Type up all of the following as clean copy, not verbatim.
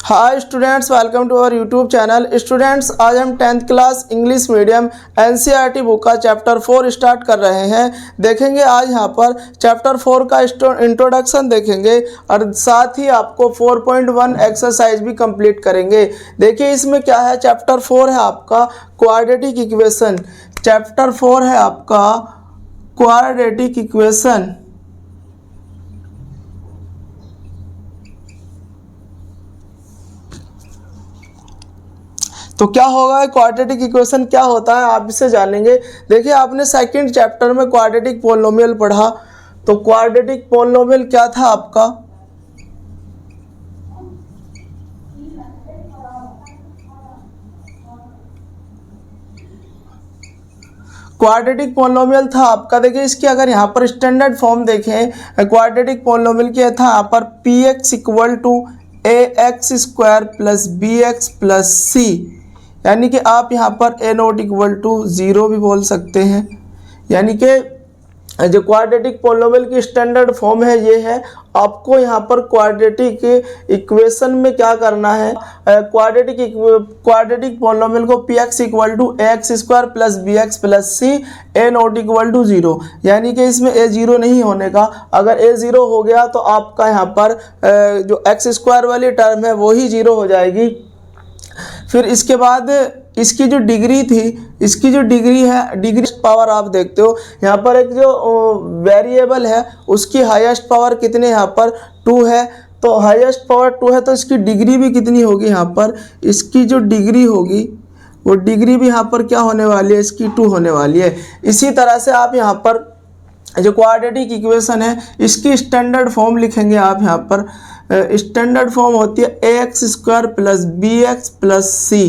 Hi students, welcome to our YouTube channel. Students, आज हम 10th class English medium NCERT book का chapter 4 start कर रहे हैं। देखेंगे आज यहाँ पर चैप्टर 4 का इंट्रोडक्शन देखेंगे और साथ ही आपको 4.1 एक्सरसाइज भी कंप्लीट करेंगे। देखिए इसमें क्या है, चैप्टर 4 है आपका क्वाड्रेटिक इक्वेशन। चैप्टर 4 है आपका क्वाड्रेटिक इक्वेशन। तो क्या होगा, क्वाड्रेटिक इक्वेशन क्या होता है आप इसे जानेंगे। देखिए आपने सेकंड चैप्टर में क्वाड्रेटिक पॉलिनोमियल पढ़ा, तो क्वाड्रेटिक पॉलिनोमियल क्या था आपका, क्वाड्रेटिक पॉलिनोमियल था आपका। देखिए इसकी अगर यहाँ पर स्टैंडर्ड फॉर्म देखें क्वाड्रेटिक पॉलिनोमियल क्या था, यहाँ पर P x equal to A x square plus B x plus C, यानी कि आप यहाँ पर ए नॉट इक्वल टू 0 भी बोल सकते हैं। यानी कि जो क्वाड्रेटिक पॉलिनोमियल की स्टैंडर्ड फॉर्म है ये है। आपको यहाँ पर क्वाड्रेटिक इक्वेशन में क्या करना है, क्वाड्रेटिक पॉलिनोमियल को p x equal to A x square plus B x plus c a not equal to 0, यानी कि इसमें ए 0 नहीं होने का। अगर ए 0 हो गया तो आपका यहाँ पर जो एक्स स्क्वायर वाली टर्म है वो ही 0 हो जाएगी। फिर इसके बाद इसकी जो डिग्री थी, इसकी जो डिग्री है, डिग्री पावर आप देखते हो यहाँ पर एक जो वेरिएबल है उसकी हाईएस्ट पावर कितने, यहाँ पर 2 है, तो हाईएस्ट पावर 2 है तो इसकी डिग्री भी कितनी होगी, यहाँ पर इसकी जो डिग्री होगी वो डिग्री भी यहाँ पर क्या होने वाली है, इसकी 2 होने वाली है। इसी तरह से आप यहाँ पर जो क्वाड्रेटिक इक्वेशन है इसकी स्टैंडर्ड फॉर्म लिखेंगे आप यहाँ पर। स्टैंडर्ड फॉर्म होती है A x square plus B x plus C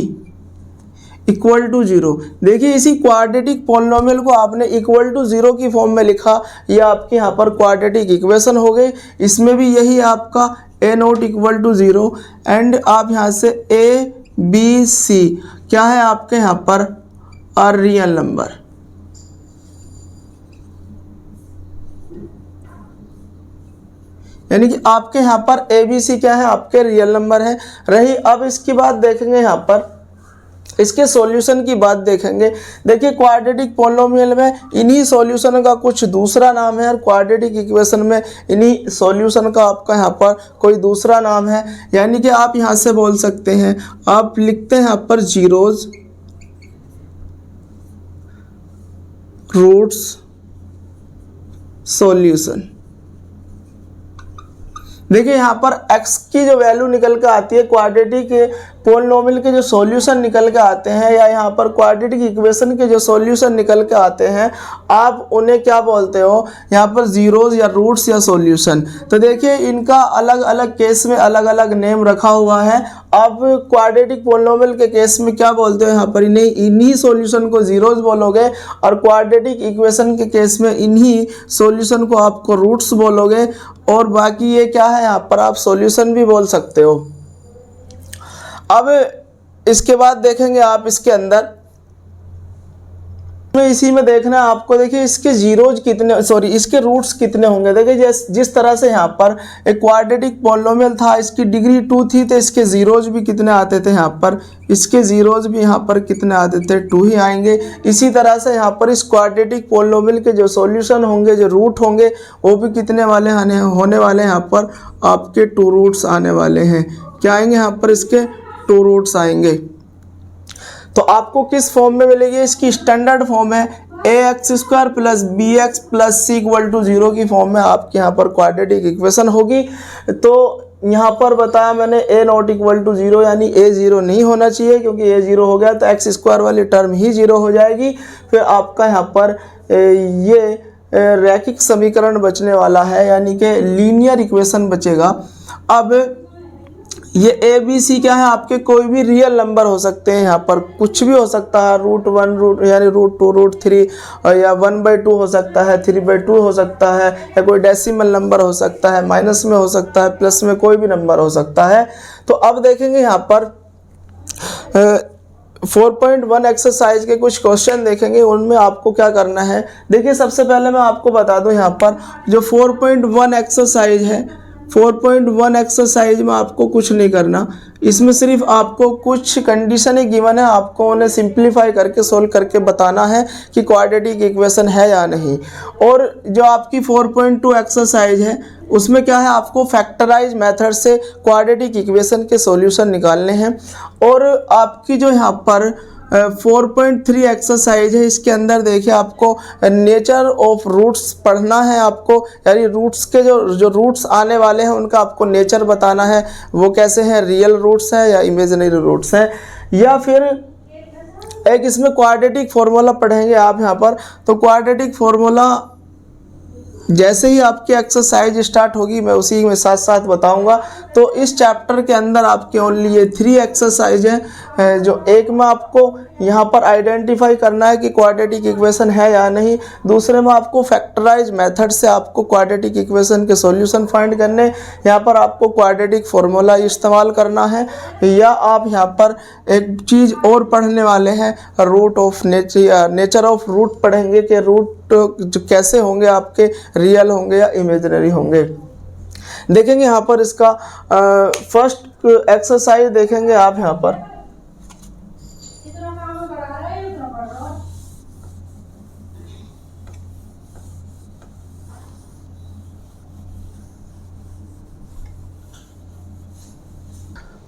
equal to 0। देखिए इसी क्वाड्रेटिक पॉलिनोमियल को आपने इक्वल टू 0 की फॉर्म में लिखा, ये आपके यहाँ पर क्वाड्रेटिक इक्वेशन हो गई। इसमें भी यही आपका ए नॉट इक्वल टू 0 एंड आप यहाँ से ए बी सी क्या है आपके यहाँ पर आर रियल नंबर। यानी कि आपके यहाँ पर ए बी सी क्या है, आपके रियल नंबर है। रही अब इसकी बात देखेंगे, यहाँ पर इसके सॉल्यूशन की बात देखेंगे। देखिए क्वाड्रेटिक पॉलिनोमियल में इन्हीं सॉल्यूशन का कुछ दूसरा नाम है और क्वाड्रेटिक इक्वेशन में इन्हीं सॉल्यूशन का आपका यहाँ पर कोई दूसरा नाम है। यानी कि आप यहाँ से बोल सकते हैं, आप लिखते हैं यहाँ पर जीरोज, रूट्स, सॉल्यूशन। देखिए यहाँ पर x की जो वैल्यू निकल के आती है, क्वाड्रेटिक पॉलिनोमियल के जो सॉल्यूशन निकल के आते हैं या यहाँ पर क्वाड्रेटिक इक्वेशन के जो सॉल्यूशन निकल के आते हैं, आप उन्हें क्या बोलते हो, यहाँ पर जीरोज या रूट्स या सॉल्यूशन। तो देखिए इनका अलग अलग केस में अलग अलग नेम रखा हुआ है। अब क्वाड्रेटिक पॉलिनोमियल के केस में क्या बोलते हो, यहाँ पर इन्हीं सॉल्यूशन को जीरोज बोलोगे और क्वाड्रेटिक इक्वेशन के केस में इन्हीं सॉल्यूशन को आपको रूट्स बोलोगे और बाकी ये क्या है, यहाँ पर आप सॉल्यूशन भी बोल सकते हो। अब इसके बाद देखेंगे आप इसके अंदर इसी में देखना है आपको। देखिए इसके जीरोज कितने, सॉरी इसके रूट्स कितने होंगे। देखिए जिस तरह से यहाँ पर एक क्वाड्रेटिक पॉलिनोमियल था, इसकी डिग्री 2 थी तो इसके जीरोज भी कितने आते थे, यहाँ पर इसके जीरोज भी यहाँ पर कितने आते थे, 2 ही आएंगे। इसी तरह से यहाँ पर इस क्वाड्रेटिक पॉलिनोमियल के जो सॉल्यूशन होंगे, जो रूट होंगे, वो भी कितने वाले होने वाले हैं, यहाँ पर आपके 2 रूट्स आने वाले हैं। क्या आएंगे, यहाँ पर इसके 2 रूट्स आएंगे। तो आपको किस फॉर्म में मिलेगी, इसकी स्टैंडर्ड फॉर्म है A x square plus B x plus C equal to 0 की फॉर्म में आपके यहाँ पर क्वाड्रेटिक इक्वेशन होगी। तो यहाँ पर बताया मैंने ए नॉट इक्वल टू 0, यानी ए 0 नहीं होना चाहिए, क्योंकि ए 0 हो गया तो एक्स स्क्वायर वाली टर्म ही 0 हो जाएगी। फिर आपका यहाँ पर ये रैखिक समीकरण बचने वाला है, यानी कि लीनियर इक्वेशन बचेगा। अब ये ए बी सी क्या है, आपके कोई भी रियल नंबर हो सकते हैं, यहाँ पर कुछ भी हो सकता है, √1 रूट यानी √2 √3 या 1/2 हो सकता है, 3/2 हो सकता है, या कोई डेसिमल नंबर हो सकता है, माइनस में हो सकता है, प्लस में, कोई भी नंबर हो सकता है। तो अब देखेंगे यहाँ पर 4.1 एक्सरसाइज के कुछ क्वेश्चन देखेंगे, उनमें आपको क्या करना है। देखिए सबसे पहले मैं आपको बता दूं, यहाँ पर जो 4.1 एक्सरसाइज है 4.1 एक्सरसाइज में आपको कुछ नहीं करना, इसमें सिर्फ आपको कुछ कंडीशन ही गिवन है, आपको उन्हें सिंप्लीफाई करके सोल्व करके बताना है कि क्वाड्रेटिक इक्वेशन है या नहीं। और जो आपकी 4.2 एक्सरसाइज है उसमें क्या है, आपको फैक्टराइज मेथड से क्वाड्रेटिक इक्वेशन के सॉल्यूशन निकालने हैं। और आपकी जो यहाँ पर 4.3 एक्सरसाइज है, इसके अंदर देखिए आपको नेचर ऑफ रूट्स पढ़ना है आपको, यानी रूट्स के जो रूट्स आने वाले हैं उनका आपको नेचर बताना है, वो कैसे हैं, रियल रूट्स हैं या इमेजिनरी रूट्स हैं। या फिर एक इसमें क्वाड्रेटिक फार्मूला पढ़ेंगे आप यहाँ पर। तो क्वाड्रेटिक फार्मूला जैसे ही आपकी एक्सरसाइज स्टार्ट होगी मैं उसी में साथ साथ बताऊंगा। तो इस चैप्टर के अंदर आपके ओनली ये 3 एक्सरसाइज हैं, जो एक में आपको यहाँ पर आइडेंटिफाई करना है कि क्वाड्रेटिक इक्वेशन है या नहीं, दूसरे में आपको फैक्टराइज मेथड से आपको क्वाड्रेटिक इक्वेशन के सॉल्यूशन फाइंड करने, यहाँ पर आपको क्वाड्रेटिक फार्मूला इस्तेमाल करना है, या आप यहाँ पर एक चीज़ और पढ़ने वाले हैं, root of nature of root पढ़ेंगे कि रूट जो कैसे होंगे, आपके रियल होंगे या इमेजिनरी होंगे। देखेंगे यहाँ पर इसका फर्स्ट एक्सरसाइज देखेंगे आप यहाँ पर।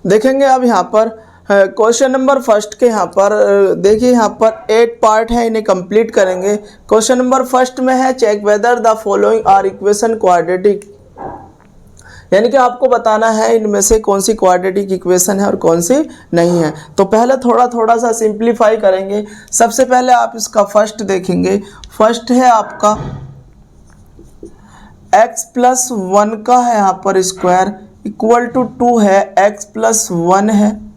देखेंगे अब यहाँ पर क्वेश्चन नंबर फर्स्ट के यहाँ पर देखिए, यहाँ पर 8 पार्ट है, इन्हें कंप्लीट करेंगे। क्वेश्चन नंबर फर्स्ट में है check whether the following are equation quadratic, यानी कि आपको बताना है इनमें से कौन सी क्वाड्रेटिक इक्वेशन है और कौन सी नहीं है। तो पहले थोड़ा सा सिंप्लीफाई करेंगे। सबसे पहले आप इसका फर्स्ट देखेंगे। फर्स्ट है आपका x+1 का है यहाँ पर स्क्वायर इक्वल टू 2 है, x+1 है।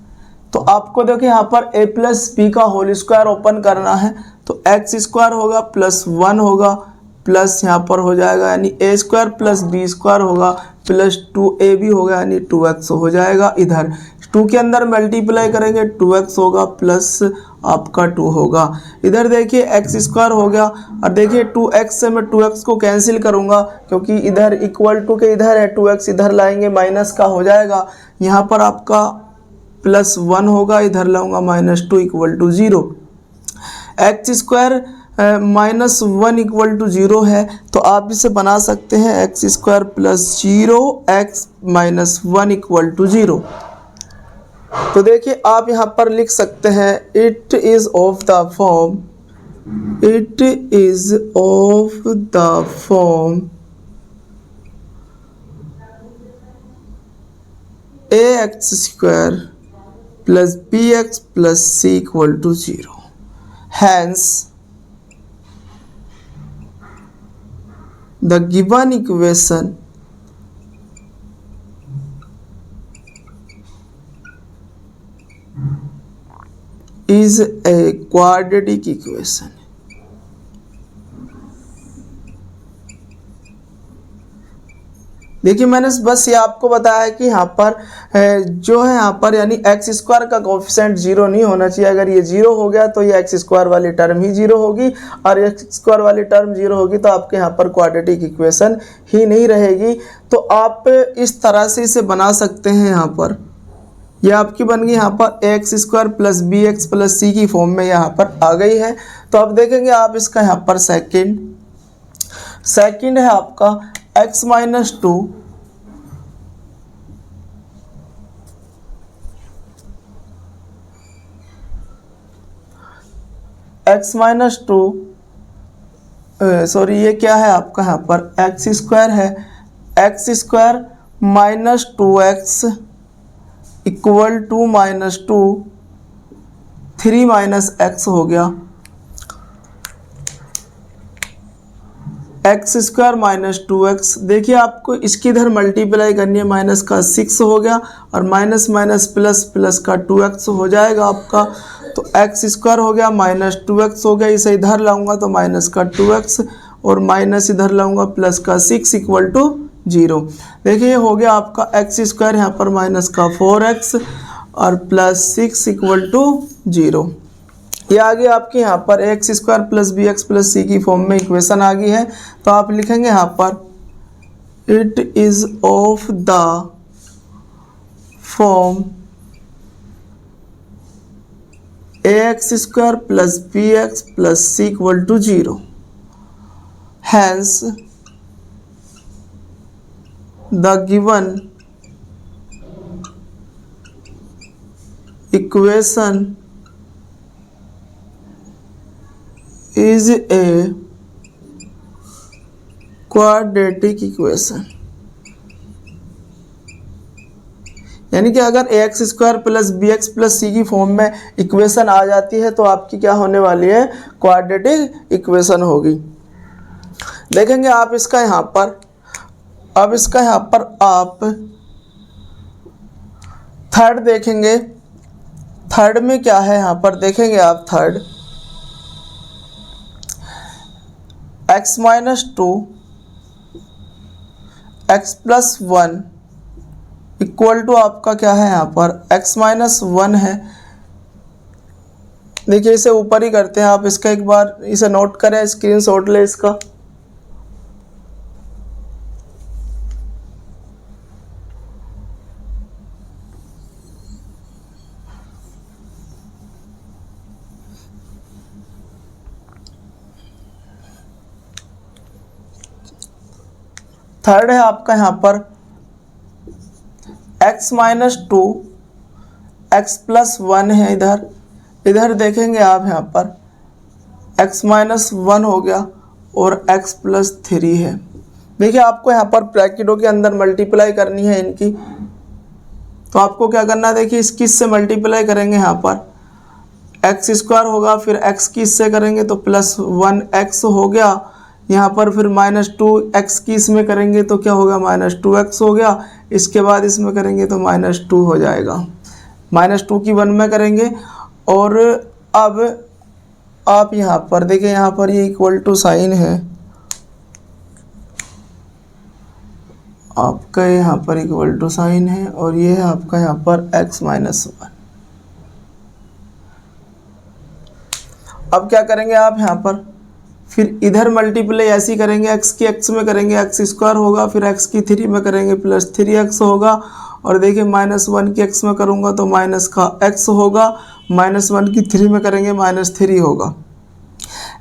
तो आपको देखिए यहाँ पर a+b का होल स्क्वायर ओपन करना है, तो x² होगा +1 होगा प्लस यहाँ पर हो जाएगा यानी a² + b² होगा प्लस 2ab होगा यानी 2x हो जाएगा। इधर 2 के अंदर मल्टीप्लाई करेंगे 2x होगा प्लस आपका 2 होगा। इधर देखिए x² हो गया, और देखिए 2x से मैं 2x को कैंसिल करूँगा क्योंकि इधर इक्वल टू के इधर है, 2x इधर लाएंगे माइनस का हो जाएगा। यहाँ पर आपका +1 होगा, इधर लाऊंगा -2 = 0। x² -1 = 0 है, तो आप इसे बना सकते हैं x² + 0 x -1 = 0। तो देखिए आप यहाँ पर लिख सकते हैं it is of the form ax² + bx + c = 0। Hence, the given equation is a quadratic equation। देखिए मैंने बस ये आपको बताया है कि यहाँ पर जो है यहाँ पर यानी x² का कोफिशिएंट 0 नहीं होना चाहिए। अगर ये 0 हो गया तो ये x² वाली टर्म ही 0 होगी, और x² वाली टर्म 0 होगी तो आपके यहाँ पर क्वाड्रेटिक इक्वेशन ही नहीं रहेगी। तो आप इस तरह से इसे बना सकते हैं। यहाँ पर यह आपकी बन गई यहाँ पर ax² + bx + c की फॉर्म में यहाँ पर आ गई है। तो अब देखेंगे आप इसका यहाँ पर सेकंड है आपका x - 2 सॉरी ये क्या है आपका यहाँ पर x² है, x² - 2x = -2 3 - x हो गया, x² - 2x। देखिए आपको इसकी इधर मल्टीप्लाई करनी है, माइनस का 6 हो गया और माइनस प्लस प्लस का 2x हो जाएगा आपका। तो x² हो गया -2x हो गया, इसे इधर लाऊंगा तो माइनस का 2x और माइनस इधर लाऊंगा प्लस का 6 = 0। देखिए ये हो गया आपका x² यहाँ पर माइनस का 4x और प्लस 6 = 0। ये आ गई आपकी यहाँ पर x² + bx + c की फॉर्म में इक्वेशन आ गई है। तो आप लिखेंगे यहाँ पर it is of the form ax square plus bx plus c equal to 0. Hence, the given equation is a quadratic equation. यानी कि अगर A x square plus B x plus C की फॉर्म में इक्वेशन आ जाती है तो आपकी क्या होने वाली है, क्वाड्रेटिक इक्वेशन होगी। देखेंगे आप इसका यहाँ पर, अब इसका यहाँ पर आप थर्ड देखेंगे। थर्ड में क्या है यहाँ पर देखेंगे आप, third x minus two x plus one equal to आपका क्या है यहाँ पर x माइनस वन है। देखिए इसे ऊपर ही करते हैं आप, इसका एक बार इसे नोट करें, स्क्रीनशॉट ले इसका। थर्ड है आपका यहाँ पर x minus two x plus one है। इधर देखेंगे आप यहाँ पर x माइनस वन हो गया और x प्लस थ्री है। देखिए आपको यहाँ पर ब्रैकेटों के अंदर मल्टीप्लाई करनी है इनकी, तो आपको क्या करना है, देखिए इसकी इससे मल्टीप्लाई करेंगे यहाँ पर एक्स स्क्वायर होगा, फिर x की इससे करेंगे तो प्लस वन एक्स हो गया। यहाँ पर फिर माइनस टू एक्स की इसमें करेंगे तो क्या होगा, माइनस टू एक्स हो गया। इसके बाद इसमें करेंगे तो माइनस टू हो जाएगा, माइनस टू की वन में करेंगे। और अब आप यहाँ पर देखिए, यहाँ पर ये इक्वल टू साइन है आपका, यहाँ पर इक्वल टू साइन है और ये है आपका यहाँ पर x माइनस वन। अब क्या करेंगे आप यहाँ पर, फिर इधर मल्टीप्लाई ऐसी करेंगे, x की x में करेंगे एक्स स्क्वायर होगा, फिर x की थ्री में करेंगे प्लस थ्री एक्स होगा। और देखिए माइनस वन की x में करूँगा तो माइनस का x होगा, माइनस वन की थ्री में करेंगे माइनस थ्री होगा।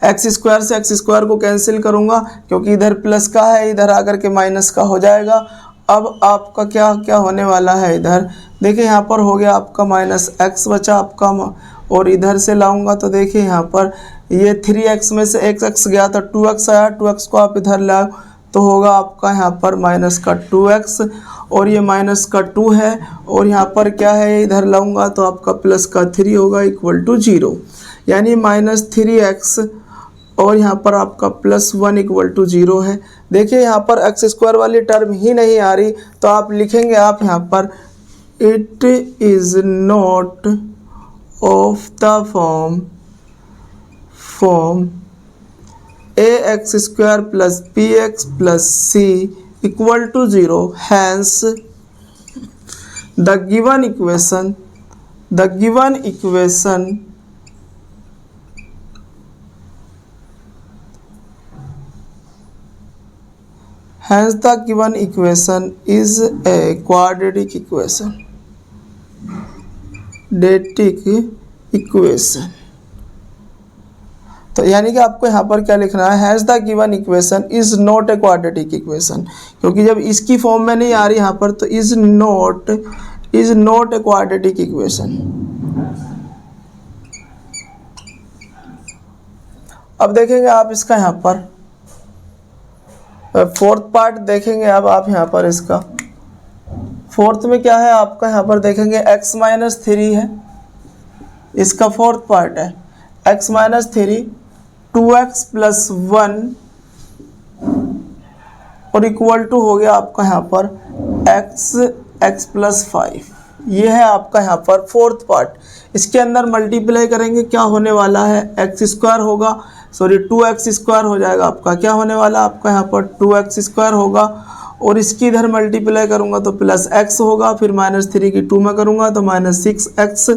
एक्स स्क्वायर से एक्स स्क्वायर को कैंसिल करूँगा क्योंकि इधर प्लस का है, इधर आकर के माइनस का हो जाएगा। अब आपका क्या क्या होने वाला है, इधर देखिए यहाँ पर हो गया आपका माइनस एक्स बचा आपका, और इधर से लाऊंगा तो देखिए यहाँ पर ये 3x में से x गया तो 2x आया, 2x को आप इधर लाओ तो होगा आपका यहाँ पर माइनस का 2x, और ये माइनस का 2 है, और यहाँ पर क्या है इधर लाऊंगा तो आपका प्लस का 3 होगा इक्वल टू 0, यानी माइनस 3x और यहाँ पर आपका प्लस वन इक्वल टू 0 है। देखिए यहाँ पर एक्स स्क्वायर वाली टर्म ही नहीं आ रही तो आप लिखेंगे आप यहाँ पर it is not of the form ax square plus bx plus c equal to 0, hence the given equation hence the given equation is a quadratic equation. तो यानी कि आपको यहाँ पर क्या लिखना है, has the given equation is not a quadratic equation, क्योंकि जब इसकी फॉर्म में नहीं आ रही यहाँ पर तो is not a quadratic equation. अब देखेंगे आप इसका यहाँ पर फोर्थ पार्ट देखेंगे। अब आप यहाँ पर इसका फोर्थ में क्या है आपका, यहाँ पर देखेंगे x माइनस थ्री है, इसका फोर्थ पार्ट है x minus three 2x plus one और इक्वल टू हो गया आपका यहाँ पर x प्लस फाइव। ये है आपका यहाँ पर फोर्थ पार्ट। इसके अंदर मल्टीप्लाई करेंगे, क्या होने वाला है, एक्स स्क्वायर होगा, सॉरी 2x स्क्वायर हो जाएगा आपका, क्या होने वाला आपका यहाँ पर 2x स्क्वायर होगा, और इसकी इधर मल्टीप्लाई करूँगा तो प्लस x होगा, फिर माइनस थ्री की 2 में करूँगा तो माइनस 6x,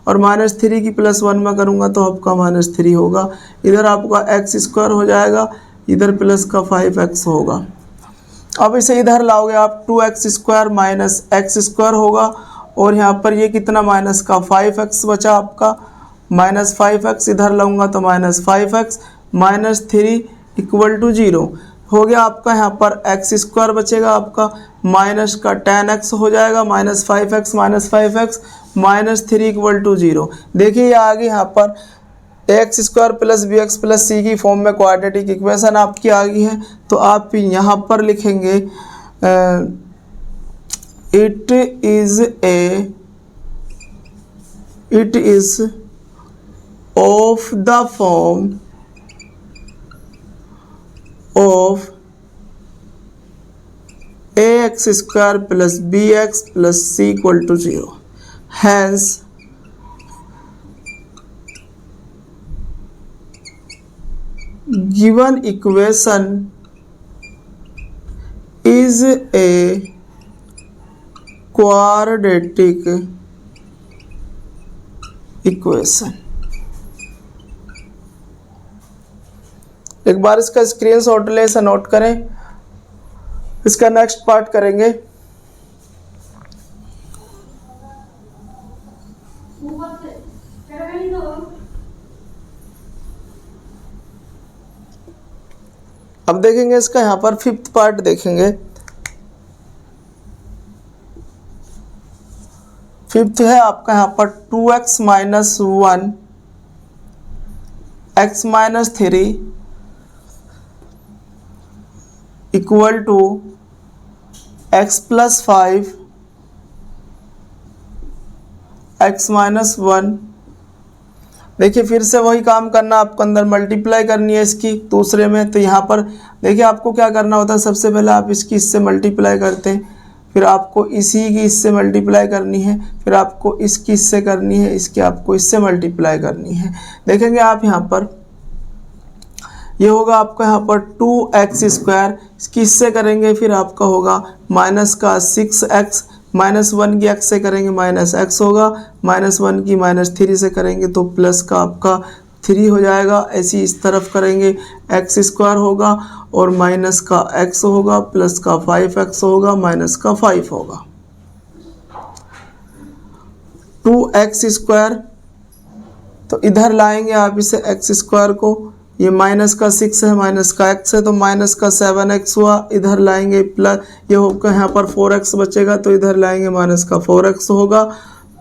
और माइनस थ्री की प्लस 1 में करूँगा तो आपका माइनस 3 होगा। इधर आपका x स्क्वायर हो जाएगा, इधर प्लस का 5x होगा। अब इसे इधर लाओगे आप, 2x² माइनस x² होगा, और यहाँ पर ये कितना माइनस का 5x बचा आपका, -5x इधर लाऊंगा तो -5x -3 = 0 हो गया आपका। यहाँ पर x² बचेगा आपका, माइनस का 10x हो जाएगा, -5x -5x -3 = 0। देखिए ये आ गई यहाँ पर ax² + bx + c की फॉर्म में क्वाड्रेटिक इक्वेशन आपकी आ गई है। तो आप यहाँ पर लिखेंगे it is of the form of ax² + bx + c = 0, hence given equation is a quadratic equation। एक बार इसका स्क्रीनशॉट ले, इसे नोट करें। इसका नेक्स्ट पार्ट करेंगे। अब देखेंगे इसका यहाँ पर 5th पार्ट देखेंगे। 5th है आपका यहाँ पर 2x - 1 x - 3 = x + 5 x - 1। देखिए फिर से वही काम करना, आपको अंदर मल्टीप्लाई करनी है इसकी दूसरे में। तो यहाँ पर देखिए आपको क्या करना होता है, सबसे पहले आप इसकी इससे मल्टीप्लाई करते हैं, फिर आपको इसी की इससे मल्टीप्लाई करनी है, फिर आपको इसकी इससे करनी है, इसकी आपको इससे मल्टीप्लाई करनी है। देखेंगे आप यहाँ पर ये होगा आपका यहाँ पर 2x², इसकी इससे करेंगे फिर आपका होगा -6x, -1 की x से करेंगे -x होगा, -1 की -3 से करेंगे तो प्लस का आपका 3 हो जाएगा। ऐसी इस तरफ करेंगे x² होगा और माइनस का x होगा, प्लस का 5x होगा, माइनस का 5 होगा। 2x² तो इधर लाएंगे आप इसे x² को, ये माइनस का 6 है, माइनस का x है तो माइनस का 7x हुआ। इधर लाएंगे प्लस, ये होगा यहाँ पर 4x बचेगा तो इधर लाएंगे माइनस का 4x होगा,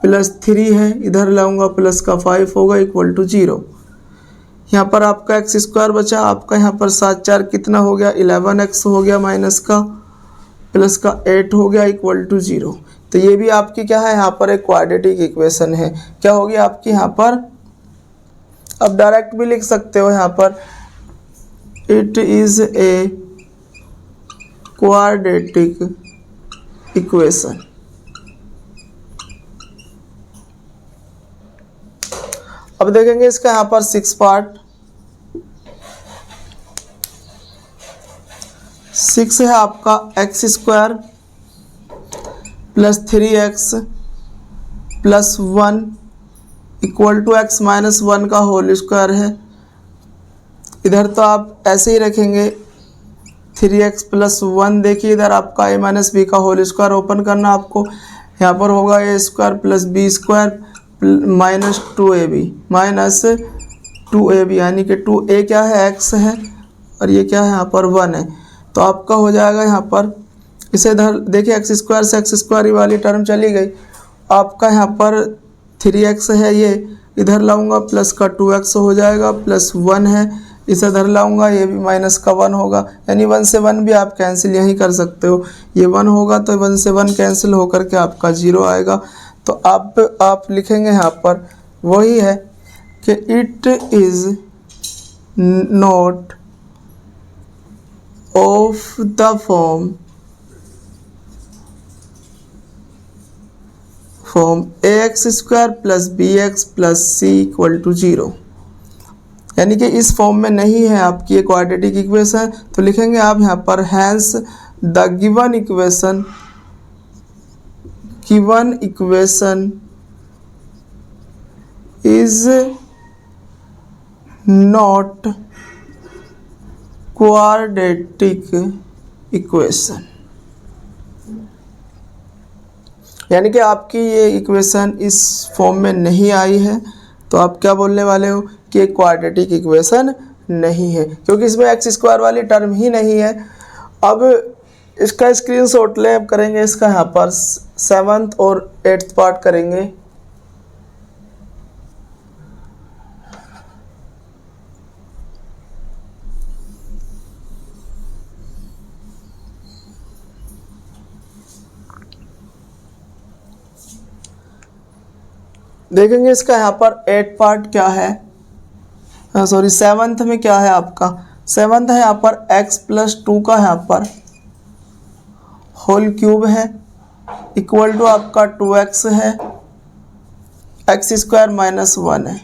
प्लस 3 है, इधर लाऊंगा प्लस का 5 होगा = 0। यहाँ पर आपका x² बचा, आपका यहाँ पर 7 4 कितना हो गया 11x हो गया, माइनस का प्लस का 8 हो गया = 0। तो ये भी आपकी क्या है यहाँ पर एक क्वाड्रेटिक इक्वेशन है। क्या होगी आपकी यहाँ पर, अब डायरेक्ट भी लिख सकते हो यहाँ पर, it is a quadratic equation. अब देखेंगे इसका यहाँ पर 6 पार्ट। 6 है आपका x² + 3x + 1 = x - 1 का होल स्क्वायर है। इधर तो आप ऐसे ही रखेंगे 3x + 1। देखिए इधर आपका a - b का होल स्क्वायर ओपन करना आपको, यहाँ पर होगा a² + b² -2ab यानी कि 2a क्या है x है और ये क्या है यहाँ पर 1 है। तो आपका हो जाएगा यहाँ पर, इसे इधर देखिए x² से x² वाली टर्म चली गई, आपका यहाँ पर 3x है, ये इधर लाऊंगा प्लस का 2x हो जाएगा, प्लस 1 है, इसे इधर लाऊंगा ये भी माइनस का 1 होगा, यानी 1 से 1 भी आप कैंसिल यहीं कर सकते हो। ये 1 होगा तो 1 से 1 कैंसिल होकर के आपका 0 आएगा। तो आप लिखेंगे यहाँ पर वही है कि it is not of the form ax² + bx + c = 0, यानी कि इस फॉर्म में नहीं है आपकी ये क्वाड्रेटिक इक्वेशन। तो लिखेंगे आप यहाँ पर hence the given equation is not quadratic equation. यानी कि आपकी ये इक्वेशन इस फॉर्म में नहीं आई है, तो आप क्या बोलने वाले हो कि एक क्वाड्रेटिक इक्वेशन नहीं है, क्योंकि इसमें एक्स स्क्वायर वाली टर्म ही नहीं है। अब इसका स्क्रीनशॉट ले, अब करेंगे इसका यहाँ पर 7th और 8th पार्ट करेंगे। देखेंगे इसका यहाँ पर 8 पार्ट क्या है, सॉरी 7th में क्या है आपका। 7th है यहाँ पर x+2 का यहाँ पर होल क्यूब है, इक्वल टू आपका 2x है, x² -1 है।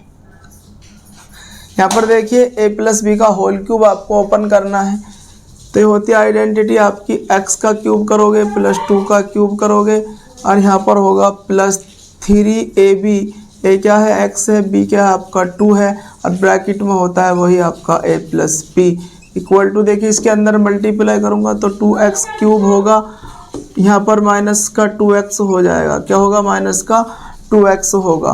यहाँ पर देखिए a+b का होल क्यूब आपको ओपन करना है, तो ये होती है आइडेंटिटी आपकी, x का क्यूब करोगे +2 का क्यूब करोगे और यहाँ पर होगा +3ab। ए क्या है, x है, b क्या है आपका 2 है और ब्रैकेट में होता है वही आपका a+b इक्वल टू, देखिए इसके अंदर मल्टीप्लाई करूँगा तो 2x क्यूब होगा, यहाँ पर माइनस का 2x हो जाएगा, क्या होगा, माइनस का 2x होगा,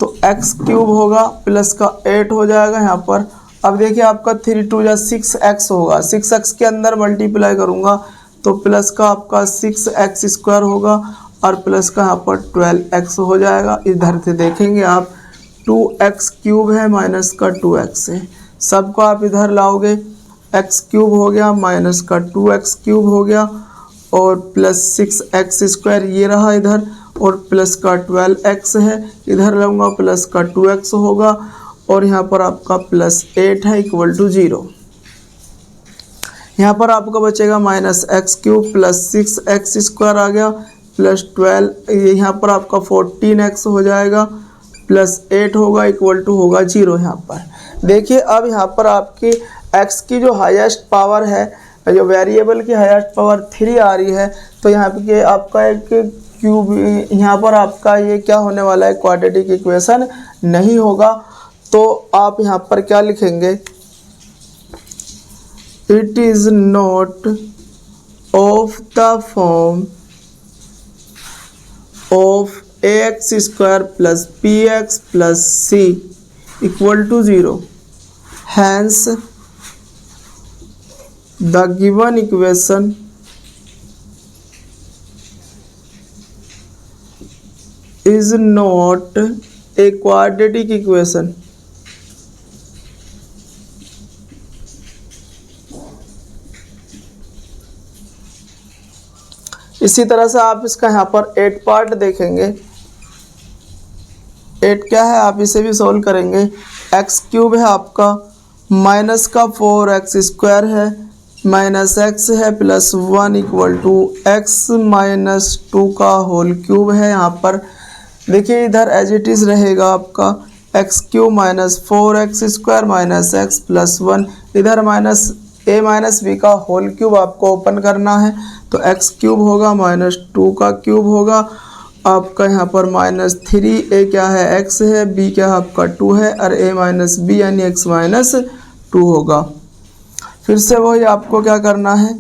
तो x क्यूब होगा प्लस का 8 हो जाएगा यहाँ पर। अब देखिए आपका 3 2 जा 6x होगा, 6x के अंदर मल्टीप्लाई करूँगा तो प्लस का आपका 6x² होगा और प्लस का यहाँ पर 12x हो जाएगा। इधर से देखेंगे आप 2x क्यूब है माइनस का 2x है, सबको आप इधर लाओगे, x क्यूब हो गया माइनस का 2x क्यूब हो गया और प्लस 6x² ये रहा इधर और प्लस का 12x है, इधर लाऊंगा प्लस का 2x होगा और यहाँ पर आपका +8 है इक्वल टू 0। यहाँ पर आपका बचेगा -x³ प्लस 6x² आ गया प्लस 12, यहाँ पर आपका 14x हो जाएगा प्लस 8 होगा इक्वल टू होगा 0। यहाँ पर देखिए अब यहाँ पर आपकी x की जो हाईएस्ट पावर है, जो वेरिएबल की हाईएस्ट पावर 3 आ रही है, तो यहाँ पे आपका एक क्यूब, यहाँ पर आपका ये क्या होने वाला है, क्वाड्रेटिक इक्वेशन नहीं होगा। तो आप यहाँ पर क्या लिखेंगे, it is not of the form of ax² plus bx plus c equal to 0, hence the given equation is not a quadratic equation. इसी तरह से आप इसका यहाँ पर 8 पार्ट देखेंगे, 8 क्या है, आप इसे भी सोल्व करेंगे। x³ है आपका माइनस का 4x² है माइनस x है प्लस 1 इक्वल टू x -2 का होल क्यूब है। यहाँ पर देखिए इधर एज इट इज़ रहेगा आपका x³ -4x² minus x plus 1, इधर a - b का होल क्यूब आपको ओपन करना है, तो x³ होगा -2 का क्यूब होगा आपका, यहाँ पर -3, a क्या है x है, b क्या है आपका 2 है और a - b यानी x -2 होगा। फिर से वही आपको क्या करना है,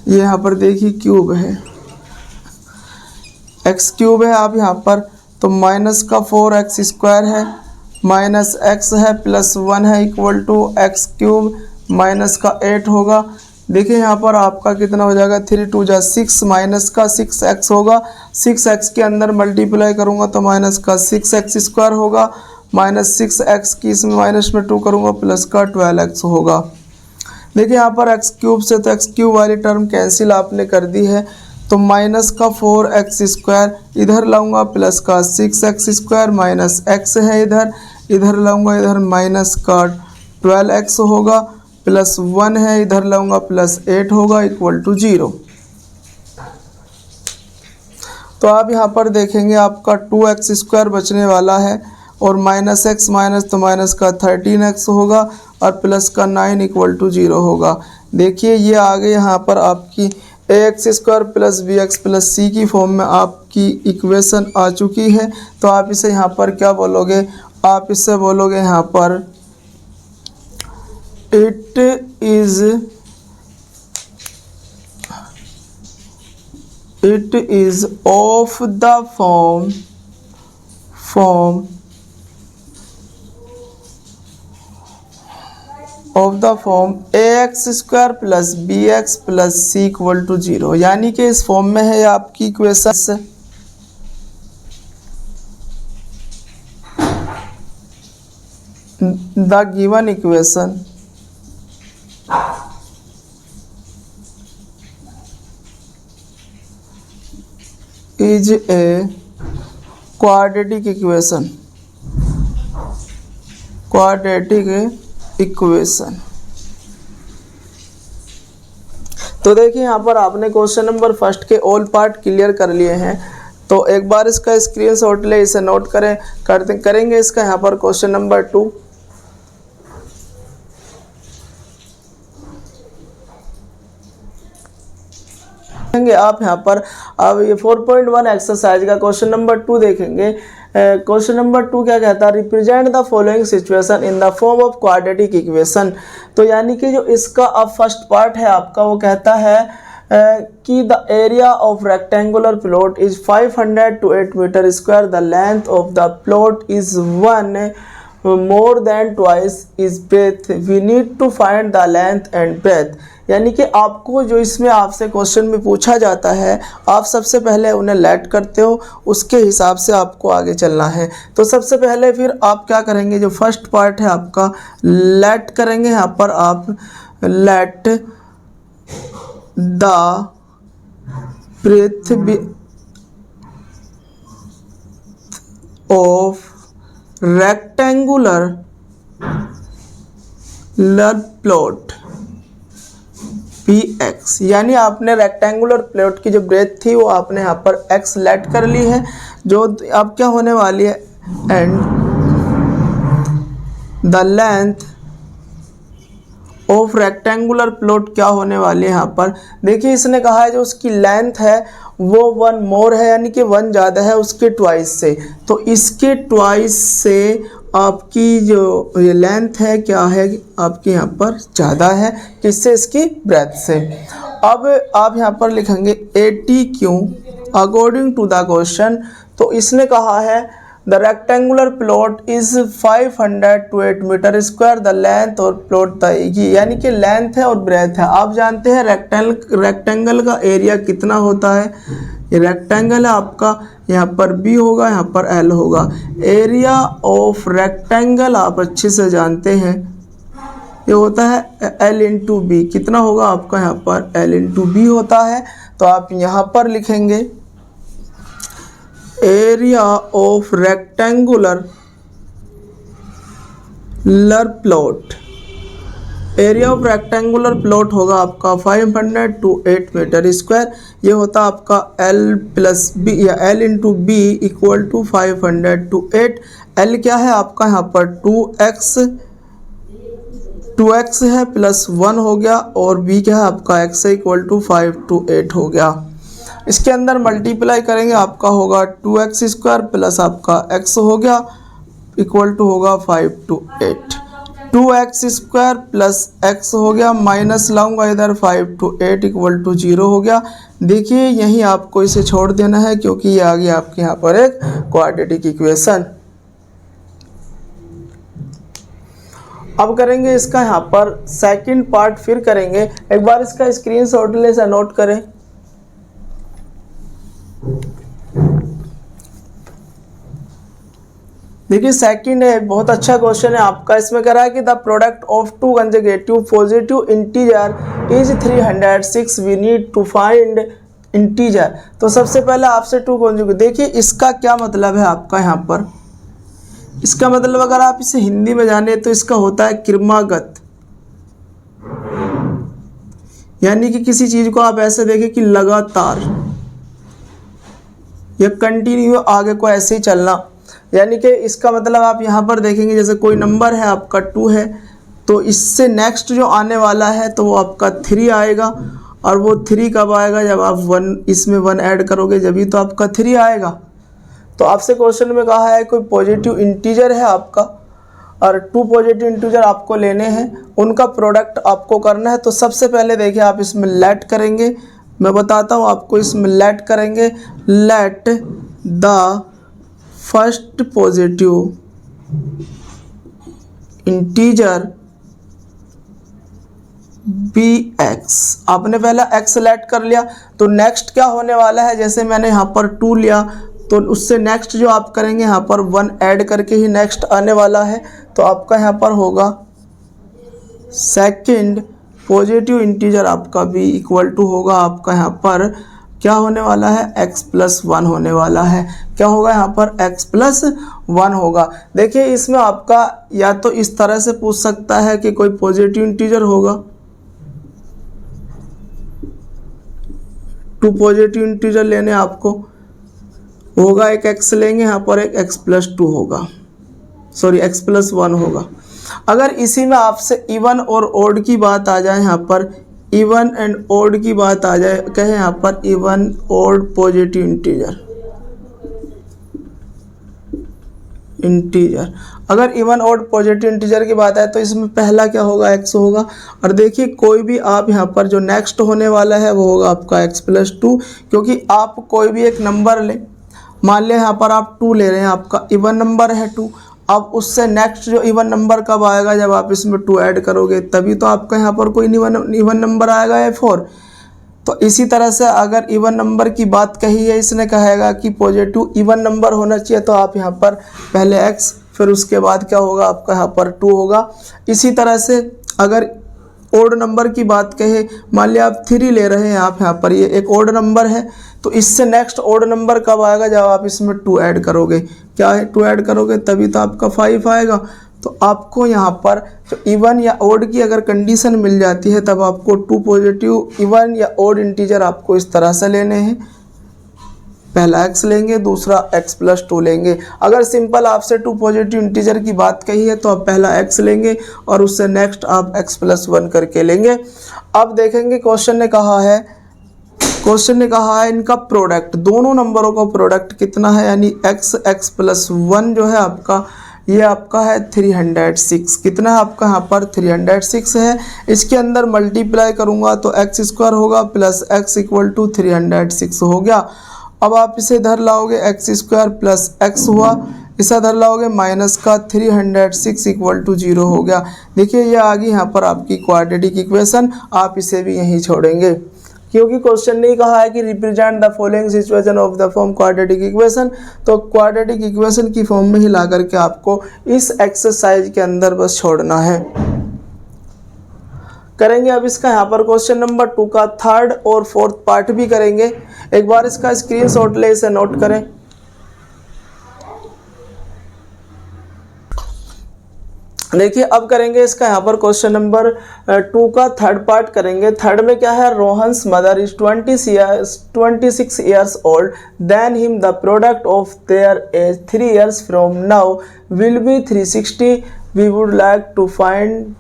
ये यहाँ पर देखिए क्यूब है, x³ है आप यहाँ पर, तो माइनस का 4x² है माइनस x है प्लस 1 है इक्वल टू x³ माइनस का 8 होगा। देखिए यहाँ पर आपका कितना हो जाएगा, 3 2 जा 6 माइनस का 6x होगा, 6x के अंदर मल्टीप्लाई करूँगा तो माइनस का 6x² होगा, माइनस 6x की इसमें माइनस में 2 करूँगा प्लस का 12x होगा। देखिए यहाँ पर x³ से तो x³ वाली टर्म कैंसिल आपने कर दी है, तो माइनस का 4x² इधर लाऊंगा प्लस का 6x² माइनस x है इधर लाऊंगा, इधर माइनस का 12x होगा प्लस 1 है, इधर लाऊंगा प्लस 8 होगा इक्वल टू 0। तो आप यहाँ पर देखेंगे आपका 2x² बचने वाला है और माइनस x माइनस तो माइनस का 13x होगा और प्लस का 9 इक्वल टू 0 होगा। देखिए ये आगे यहाँ पर आपकी ax² plus bx plus c की फॉर्म में आपकी इक्वेशन आ चुकी है। तो आप इसे यहाँ पर क्या बोलोगे, आप इससे बोलोगे यहाँ पर it is of the form ax square plus B x plus C equal to 0, यानी कि इस फॉर्म में है आपकी equation. The given equation is a quadratic equation. तो देखिए यहाँ पर आपने क्वेश्चन नंबर फर्स्ट के ऑल पार्ट क्लियर कर लिए हैं। तो एक बार इसका स्क्रीनशॉट ले, इसे नोट करेंगे इसका यहाँ पर क्वेश्चन नंबर 2। आप यहाँ पर अब ये 4.1 एक्सरसाइज का क्वेश्चन नंबर 2 देखेंगे। क्वेश्चन नंबर 2 क्या कहता है, represent the following situation in the form of quadratic equation. तो यानी कि जो इसका अब फर्स्ट पार्ट है आपका, वो कहता है कि the area of rectangular plot is 500 to 8 metre square, the length of the plot is 1 more than twice is breadth, we need to find the length and breadth। यानी कि आपको जो इसमें आपसे क्वेश्चन में पूछा जाता है, आप सबसे पहले उन्हें लेट करते हो, उसके हिसाब से आपको आगे चलना है। तो सबसे पहले फिर आप क्या करेंगे, जो फर्स्ट पार्ट है आपका लेट करेंगे। यहाँ पर आप let the breadth of rectangular plot px, यानी आपने रेक्टेंगुलर प्लॉट की जो ब्रेथ थी वो आपने यहाँ पर x लेट कर ली है, जो अब क्या होने वाली है, and the length of rectangular plot क्या होने वाली है। यहाँ पर देखिए इसने कहा है जो उसकी लेंथ है वो 1 मोर है, यानी कि 1 ज़्यादा है उसके ट्वाइस से। तो इसके ट्वाइस से आपकी जो ये लेंथ है क्या है आपकी यहाँ पर ज़्यादा है, किससे, इसकी ब्रेथ से। अब आप यहाँ पर लिखेंगे 80 क्यों अकॉर्डिंग टू द क्वेश्चन। तो इसने कहा है the rectangular plot is 500 to 8 metre square, the length और प्लॉट यानी कि लेंथ है और ब्रेथ है। आप जानते हैं रेक्टेंगल का एरिया कितना होता है, ये रेक्टेंगल है आपका, यहाँ पर बी होगा, यहाँ पर एल होगा। एरिया ऑफ रेक्टेंगल आप अच्छे से जानते हैं, ये होता है एल इंटू बी। कितना होगा आपका, यहाँ पर एल इंटू बी होता है। तो आप यहाँ पर लिखेंगे area of rectangular plot, area of rectangular plot होगा आपका 500 to 8 मीटर स्क्वायर। ये होता आपका L प्लस बी या L into b equal to 500 to 8। L क्या है आपका यहाँ पर 2x है प्लस 1 हो गया, और b क्या है आपका x है इक्वल टू 5 to 8 हो गया। इसके अंदर मल्टीप्लाई करेंगे आपका होगा 2x स्क्वायर प्लस आपका x हो गया इक्वल टू होगा 5 to 8। 2x square plus x हो गया, माइनस लाऊंगा इधर 5 to 8 इक्वल टू 0 हो गया। देखिए यहीं आपको इसे छोड़ देना है क्योंकि ये आ गया आपके यहाँ पर एक क्वाड्रेटिक इक्वेशन। अब करेंगे इसका यहाँ पर सेकंड पार्ट, फिर करेंगे। एक बार इसका स्क्रीनशॉट ले से नोट करें। देखिए सेकंड है, बहुत अच्छा क्वेश्चन है आपका। इसमें कह रहा है कि the product of two consecutive positive integer is 306, we need to find integer. तो सबसे पहले आपसे टू कंसेक्यूटिव, देखिए इसका क्या मतलब है आपका यहाँ पर, इसका मतलब अगर आप इसे हिंदी में जाने तो इसका होता है क्रमागत, यानी कि किसी चीज को आप ऐसे देखें कि लगातार या कंटिन्यू आगे को ऐसे ही चलना। यानी कि इसका मतलब आप यहाँ पर देखेंगे जैसे कोई नंबर है आपका 2 है, तो इससे नेक्स्ट जो आने वाला है तो वो आपका 3 आएगा, और वो 3 कब आएगा, जब आप 1 इसमें 1 ऐड करोगे जब ही तो आपका 3 आएगा। तो आपसे क्वेश्चन में कहा है कोई पॉजिटिव इंटीजर है आपका और 2 पॉजिटिव इंटीजर आपको लेने हैं, उनका प्रोडक्ट आपको करना है। तो सबसे पहले देखिए आप इसमें लेट करेंगे मैं बताता हूँ आपको, इसमें लेट करेंगे, let the first positive integer be x. आपने पहला एक्स लेट कर लिया, तो नेक्स्ट क्या होने वाला है, जैसे मैंने यहाँ पर 2 लिया तो उससे नेक्स्ट जो आप करेंगे यहाँ पर 1 ऐड करके ही नेक्स्ट आने वाला है, तो आपका यहाँ पर होगा सेकंड पॉजिटिव इंटीजर आपका b इक्वल टू होगा आपका यहाँ पर क्या होने वाला है, x प्लस 1 होने वाला है। क्या होगा यहाँ पर, x प्लस 1 होगा। देखिए इसमें आपका या तो इस तरह से पूछ सकता है कि कोई पॉजिटिव इंटीजर होगा, 2 पॉजिटिव इंटीजर लेने आपको होगा, एक x लेंगे यहाँ पर, एक x प्लस 2 होगा, सॉरी x प्लस 1 होगा। अगर इसी में आपसे इवन और ओड की बात आ जाए, यहाँ पर इवन एंड ओड की बात आ जाए, कहे यहाँ पर इवन ओड पॉजिटिव इंटीजर, अगर इवन ओड पॉजिटिव इंटीजर की बात है तो इसमें पहला क्या होगा, x होगा। और देखिए कोई भी आप यहाँ पर जो नेक्स्ट होने वाला है वो होगा आपका x प्लस 2, क्योंकि आप कोई भी एक नंबर लें, मान लिया यहाँ पर आप 2 ले रहे हैं, आपका इवन नंबर है 2, अब उससे नेक्स्ट जो इवन नंबर कब आएगा, जब आप इसमें 2 ऐड करोगे तभी तो आपका यहाँ पर कोई इवन नंबर आएगा या 4। तो इसी तरह से अगर इवन नंबर की बात कही है, इसने कहेगा कि पॉजिटिव इवन नंबर होना चाहिए, तो आप यहाँ पर पहले x, फिर उसके बाद क्या होगा आपका यहाँ पर 2 होगा। इसी तरह से अगर ओड नंबर की बात कहे, मान लिया आप 3 ले रहे हैं, आप यहाँ पर ये एक ओड नंबर है, तो इससे नेक्स्ट ओड नंबर कब आएगा, जब आप इसमें 2 ऐड करोगे, क्या है 2 ऐड करोगे तभी तो आपका 5 आएगा। तो आपको यहाँ पर जो इवन या ओड की अगर कंडीशन मिल जाती है, तब आपको 2 पॉजिटिव इवन या ओड इंटीजर आपको इस तरह से लेने हैं, पहला x लेंगे, दूसरा x प्लस 2 लेंगे। अगर सिंपल आपसे 2 पॉजिटिव इंटीजर की बात कही है तो आप पहला x लेंगे और उससे नेक्स्ट आप x प्लस 1 करके लेंगे। अब देखेंगे क्वेश्चन ने कहा है इनका प्रोडक्ट, दोनों नंबरों का प्रोडक्ट कितना है, यानी x प्लस 1 जो है आपका, ये आपका है 306। कितना है आपका यहाँ पर 306 है। इसके अंदर मल्टीप्लाई करूँगा तो x स्क्वायर होगा प्लस x इक्वल टू 306 हो गया। अब आप इसे इधर लाओगे, एक्स स्क्वायर प्लस एक्स हुआ, इसे इधर लाओगे माइनस का 306 इक्वल टू 0 हो गया। देखिए ये आ गई यहाँ पर आपकी क्वाड्रेटिक इक्वेशन। आप इसे भी यहीं छोड़ेंगे क्योंकि क्वेश्चन नहीं कहा है कि represent the following situation of the form quadratic equation, तो क्वाड्रेटिक इक्वेशन की फॉर्म में ही ला करके आपको इस एक्सरसाइज के अंदर बस छोड़ना है। करेंगे अब इसका यहाँ पर क्वेश्चन नंबर 2 का 3rd और 4th पार्ट भी करेंगे। एक बार इसका स्क्रीनशॉट ले, इसे नोट करें। देखिए अब करेंगे इसका यहाँ पर क्वेश्चन नंबर 2 का 3rd पार्ट करेंगे। 3rd में क्या है, Rohan's mother is 26 years old, then him the product of their age 3 years from now will be 360। We would like to find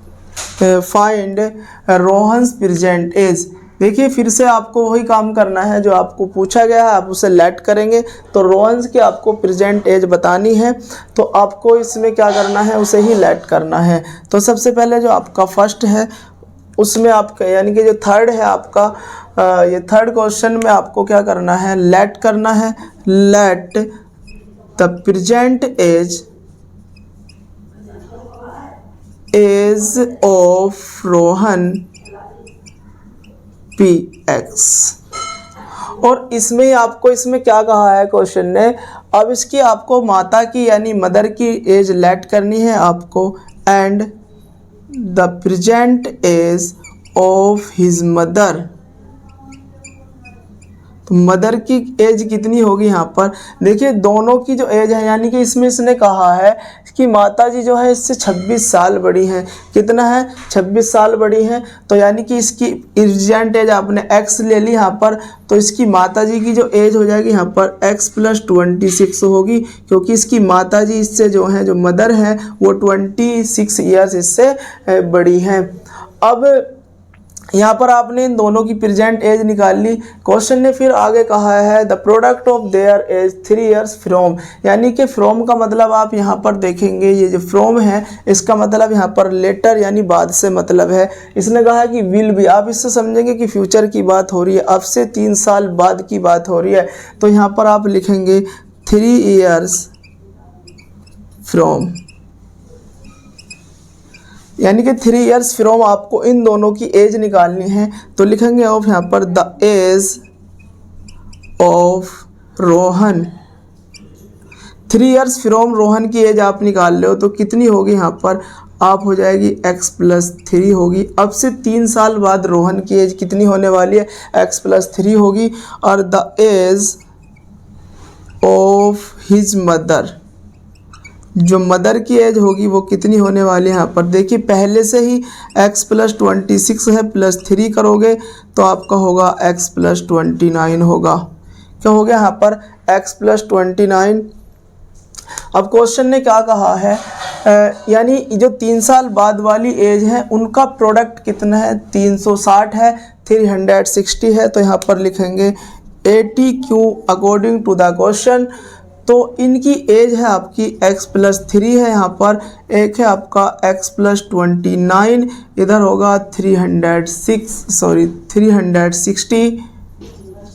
Rohan's present age. देखिए फिर से आपको वही काम करना है जो आपको पूछा गया है, आप उसे लेट करेंगे। तो रोहन्स की आपको प्रेजेंट एज बतानी है, तो आपको इसमें क्या करना है, उसे ही लेट करना है। तो सबसे पहले जो आपका फर्स्ट है उसमें आपका यानी कि जो 3rd है आपका, ये 3rd क्वेश्चन में आपको क्या करना है, लेट करना है। Let the present age of Rohan be x. और इसमें आपको इसमें क्या कहा है क्वेश्चन ने, अब इसकी आपको माता की यानी मदर की एज लेट करनी है आपको, and the present age of his mother. तो मदर की एज कितनी होगी यहाँ पर, देखिए दोनों की जो एज है, यानी कि इसमें इसने कहा है कि माता जी जो है इससे 26 साल बड़ी हैं। कितना है, 26 साल बड़ी हैं। तो यानी कि इसकी प्रेजेंट एज आपने x ले ली यहाँ पर, तो इसकी माता जी की जो एज हो जाएगी यहाँ पर x प्लस 26 होगी, क्योंकि इसकी माता जी इससे जो है, जो मदर हैं वो 26 ईयर्स इससे बड़ी हैं। अब यहाँ पर आपने इन दोनों की प्रेजेंट एज निकाल ली। क्वेश्चन ने फिर आगे कहा है the product of their age 3 years from, यानी कि फ्रॉम का मतलब आप यहाँ पर देखेंगे ये जो फ्रॉम है इसका मतलब यहाँ पर लेटर यानी बाद से मतलब है। इसने कहा है कि विल बी, आप इससे समझेंगे कि फ्यूचर की बात हो रही है, अब से 3 साल बाद की बात हो रही है। तो यहाँ पर आप लिखेंगे 3 years फ्रॉम, यानी कि 3 years फ्रॉम आपको इन दोनों की एज निकालनी है। तो लिखेंगे ऑफ यहाँ पर the age of Rohan, 3 years from Rohan की एज आप निकाल लो तो कितनी होगी यहाँ पर आप हो जाएगी x+3 होगी। अब से 3 साल बाद रोहन की एज कितनी होने वाली है, x+3 होगी। और the age of his mother, जो मदर की एज होगी वो कितनी होने वाली है यहाँ पर देखिए, पहले से ही x+26 है, +3 करोगे तो आपका होगा x+29 होगा। क्या हो गया यहाँ पर x+29। अब क्वेश्चन ने क्या कहा है यानी जो 3 साल बाद वाली एज है उनका प्रोडक्ट कितना है, 360 है, 360 है। तो यहाँ पर लिखेंगे 80Q according to the question. तो इनकी एज है आपकी x+3 है यहाँ पर, एक है आपका x+29, इधर होगा 360,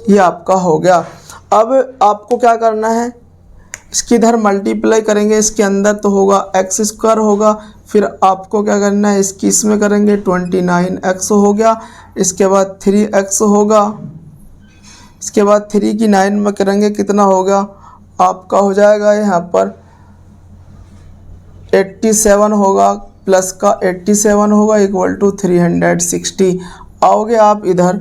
ये आपका हो गया। अब आपको क्या करना है, इसकी इधर मल्टीप्लाई करेंगे इसके अंदर तो होगा x² होगा, फिर आपको क्या करना है इसकी इसमें करेंगे 29x हो गया, इसके बाद 3x होगा, इसके बाद 3 की 9 में करेंगे कितना होगा आपका हो जाएगा यहाँ पर 87 होगा, प्लस का 87 होगा इक्वल टू 360। आओगे आप इधर,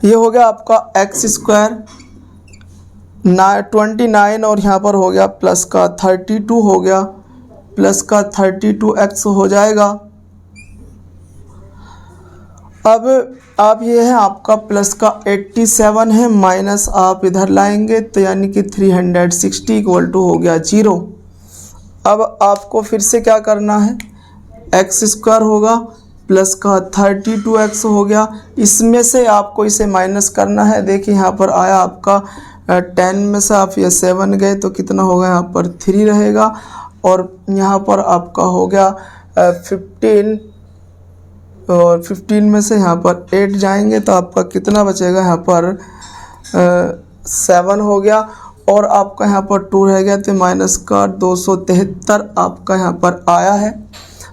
ये हो गया आपका x² 29 और यहाँ पर हो गया प्लस का 32 हो गया, प्लस का 32x हो जाएगा। अब आप ये है आपका प्लस का 87 है, माइनस आप इधर लाएंगे तो यानी कि 360 इक्वल टू हो गया 0। अब आपको फिर से क्या करना है, x² होगा प्लस का 32x हो गया, इसमें से आपको इसे माइनस करना है। देखिए यहाँ पर आया आपका 10 में से आप ये 7 गए तो कितना होगा यहाँ पर 3 रहेगा, और यहाँ पर आपका हो गया 15 और 15 में से यहाँ पर 8 जाएंगे तो आपका कितना बचेगा यहाँ पर 7 हो गया, और आपका यहाँ पर 2 रह गया तो माइनस का 273 आपका यहाँ पर आया है।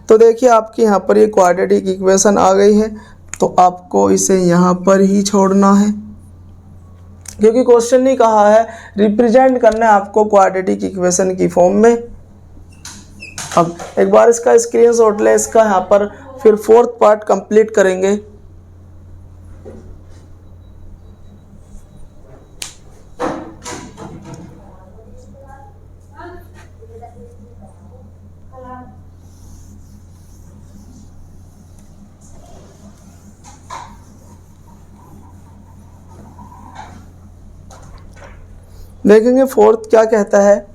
तो देखिए आपकी यहाँ पर ये क्वाड्रेटिक इक्वेशन आ गई है, तो आपको इसे यहाँ पर ही छोड़ना है क्योंकि क्वेश्चन ने कहा है रिप्रेजेंट करना है आपको क्वाड्रेटिक इक्वेशन की फॉर्म में। अब एक बार इसका स्क्रीनशॉट ले, इसका यहाँ पर फिर 4th पार्ट कंप्लीट करेंगे। देखेंगे 4th क्या कहता है।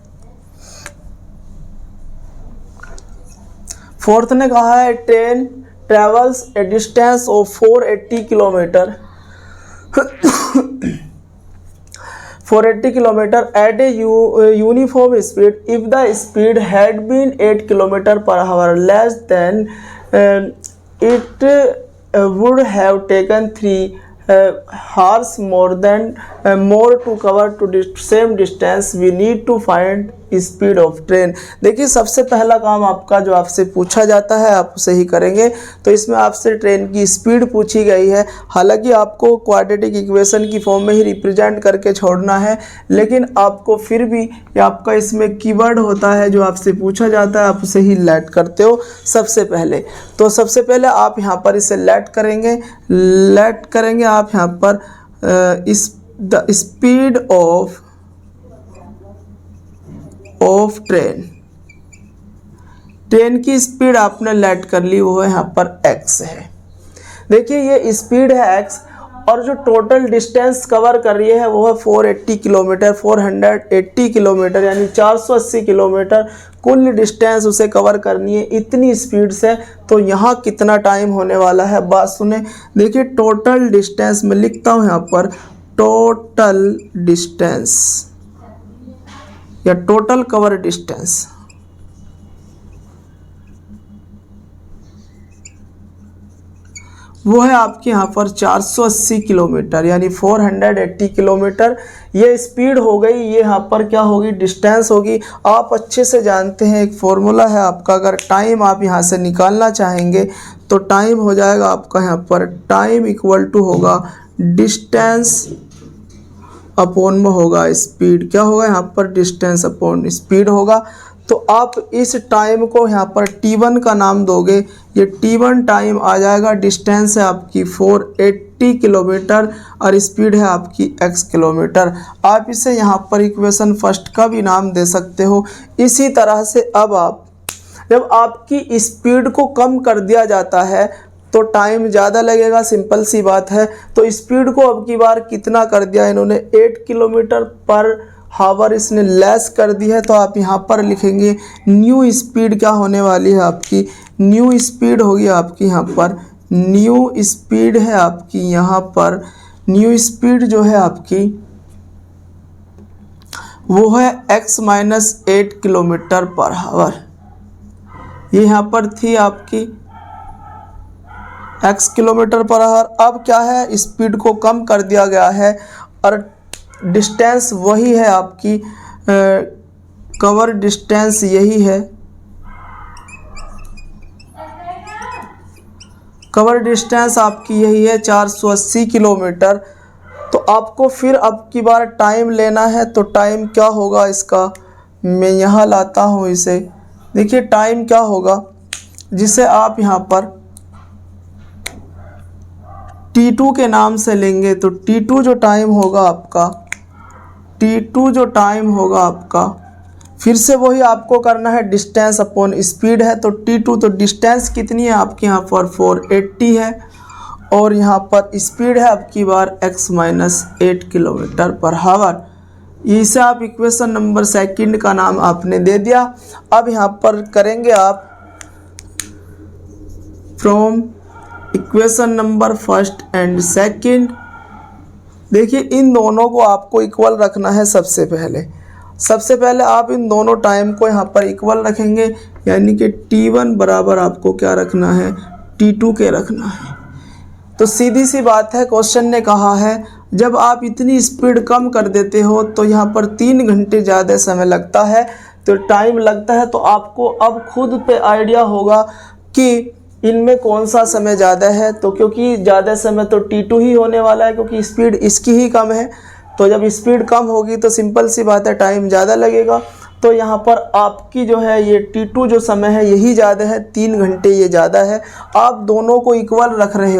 4th ने कहा है train travels a distance of 480 kilometre 480 kilometre at a uniform speed if the speed had been 8 kilometre per hour less than it would have taken 3 hours more to cover to same distance we need to find speed of train. देखिए सबसे पहला काम आपका जो आपसे पूछा जाता है आप उसे ही करेंगे। तो इसमें आपसे ट्रेन की स्पीड पूछी गई है, हालांकि आपको क्वाड्रेटिक इक्वेशन की फॉर्म में ही रिप्रेजेंट करके छोड़ना है, लेकिन आपको फिर भी आपका इसमें कीवर्ड होता है जो आपसे पूछा जाता है, आप उसे ही लेट करते हो सबसे पहले। तो सबसे पहले आप यहाँ पर इसे लेट करेंगे आप यहाँ पर द स्पीड ऑफ ट्रेन की स्पीड आपने लेट कर ली, वो यहाँ पर x है। देखिए ये स्पीड है x और जो टोटल डिस्टेंस कवर कर रही है वो है 480 किलोमीटर, 480 किलोमीटर यानी 480 किलोमीटर कुल डिस्टेंस उसे कवर करनी है इतनी स्पीड से। तो यहाँ कितना टाइम होने वाला है, बात सुने। देखिए टोटल डिस्टेंस मैं लिखता हूँ यहाँ पर, टोटल डिस्टेंस या टोटल कवर डिस्टेंस वो है आपके यहाँ पर 480 किलोमीटर यानी 480 किलोमीटर। ये स्पीड हो गई, ये यहाँ पर क्या होगी, डिस्टेंस होगी। आप अच्छे से जानते हैं एक फॉर्मूला है आपका, अगर टाइम आप यहाँ से निकालना चाहेंगे तो टाइम हो जाएगा आपका यहाँ पर, टाइम इक्वल टू होगा डिस्टेंस अपॉन में होगा स्पीड। क्या होगा यहाँ पर, डिस्टेंस अपॉन स्पीड होगा। तो आप इस टाइम को यहाँ पर t1 का नाम दोगे, ये t1 टाइम आ जाएगा। डिस्टेंस है आपकी 480 किलोमीटर और स्पीड है आपकी x किलोमीटर। आप इसे यहाँ पर इक्वेशन फर्स्ट का भी नाम दे सकते हो। इसी तरह से अब आप जब आपकी स्पीड को कम कर दिया जाता है तो टाइम ज़्यादा लगेगा, सिंपल सी बात है। तो स्पीड को अब की बार कितना कर दिया इन्होंने, 8 किलोमीटर पर हावर इसने लेस कर दी है। तो आप यहाँ पर लिखेंगे न्यू स्पीड क्या होने वाली है आपकी, न्यू स्पीड होगी आपकी यहाँ पर, न्यू स्पीड है आपकी यहाँ पर, न्यू स्पीड जो है आपकी वो है x-8 किलोमीटर पर हावर। ये यहाँ पर थी आपकी x किलोमीटर पर आवर। अब क्या है, स्पीड को कम कर दिया गया है और डिस्टेंस वही है आपकी, कवर डिस्टेंस यही है, कवर डिस्टेंस आपकी यही है 480 किलोमीटर। तो आपको फिर अब की बार टाइम लेना है, तो टाइम क्या होगा इसका, मैं यहाँ लाता हूँ इसे। देखिए टाइम क्या होगा, जिसे आप यहाँ पर T2 के नाम से लेंगे। तो T2 जो टाइम होगा आपका, T2 जो टाइम होगा आपका, फिर से वही आपको करना है, डिस्टेंस अपॉन स्पीड है। तो T2 तो डिस्टेंस कितनी है आपके यहाँ पर 480 है और यहाँ पर स्पीड है आपकी बार x-8 किलोमीटर पर हावर। इसे आप इक्वेशन नंबर सेकंड का नाम आपने दे दिया। अब यहाँ पर करेंगे आप from equation number first and second. देखिए इन दोनों को आपको इक्वल रखना है। सबसे पहले आप इन दोनों टाइम को यहाँ पर इक्वल रखेंगे, यानी कि T1 बराबर आपको क्या रखना है, T2 के रखना है। तो सीधी सी बात है, क्वेश्चन ने कहा है जब आप इतनी स्पीड कम कर देते हो तो यहाँ पर 3 घंटे ज़्यादा समय लगता है, तो टाइम लगता है। तो आपको अब खुद पे आइडिया होगा कि इनमें कौन सा समय ज़्यादा है। तो क्योंकि ज़्यादा समय तो T2 ही होने वाला है, क्योंकि स्पीड इसकी ही कम है। तो जब स्पीड कम होगी तो सिंपल सी बात है टाइम ज़्यादा लगेगा। तो यहाँ पर आपकी जो है ये T2 जो समय है यही ज़्यादा है, 3 घंटे ये ज़्यादा है। आप दोनों को इक्वल रख रहे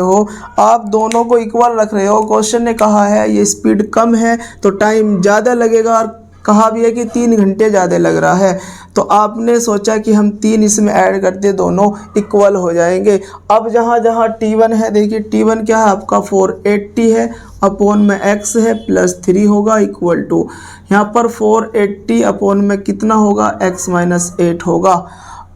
हो, क्वेश्चन ने कहा है ये स्पीड कम है तो टाइम ज़्यादा लगेगा, और कहा भी है कि 3 घंटे ज़्यादा लग रहा है। तो आपने सोचा कि हम 3 इसमें ऐड करते, दोनों इक्वल हो जाएंगे। अब जहाँ जहाँ T1 है, देखिए T1 क्या है आपका 480 है, अपॉन में x है प्लस 3 होगा इक्वल टू यहाँ पर 480 अपॉन में कितना होगा, x-8 होगा।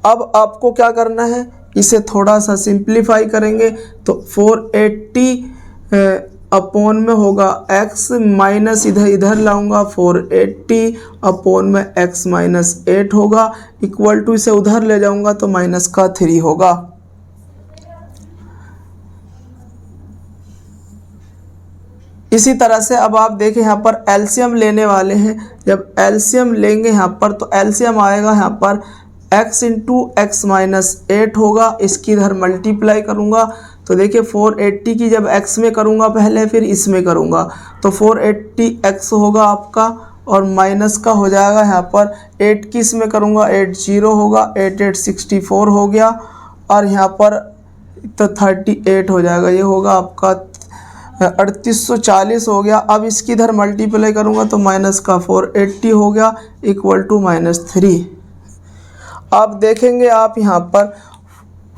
अब आपको क्या करना है, इसे थोड़ा सा सिंप्लीफाई करेंगे तो 480 अपॉन में होगा x माइनस इधर लाऊंगा 480 अपॉन में x-8 होगा इक्वल टू, इसे उधर ले जाऊंगा तो माइनस का 3 होगा। इसी तरह से अब आप देखें यहाँ पर एलसीएम लेने वाले हैं। जब एलसीएम लेंगे यहाँ पर तो एलसीएम आएगा यहाँ पर x इंटू x-8 होगा, इसकी इधर मल्टीप्लाई करूँगा तो देखिए 480 की जब x में करूँगा पहले फिर इसमें करूँगा तो 480x होगा आपका, और माइनस का हो जाएगा यहाँ पर 8 की इसमें करूँगा 80 होगा, 8864 हो गया, और यहाँ पर तो 38 हो जाएगा, ये होगा आपका 3840 हो गया। अब इसकी इधर मल्टीप्लाई करूँगा तो माइनस का 480 हो गया इक्वल टू -3। अब देखेंगे आप यहाँ पर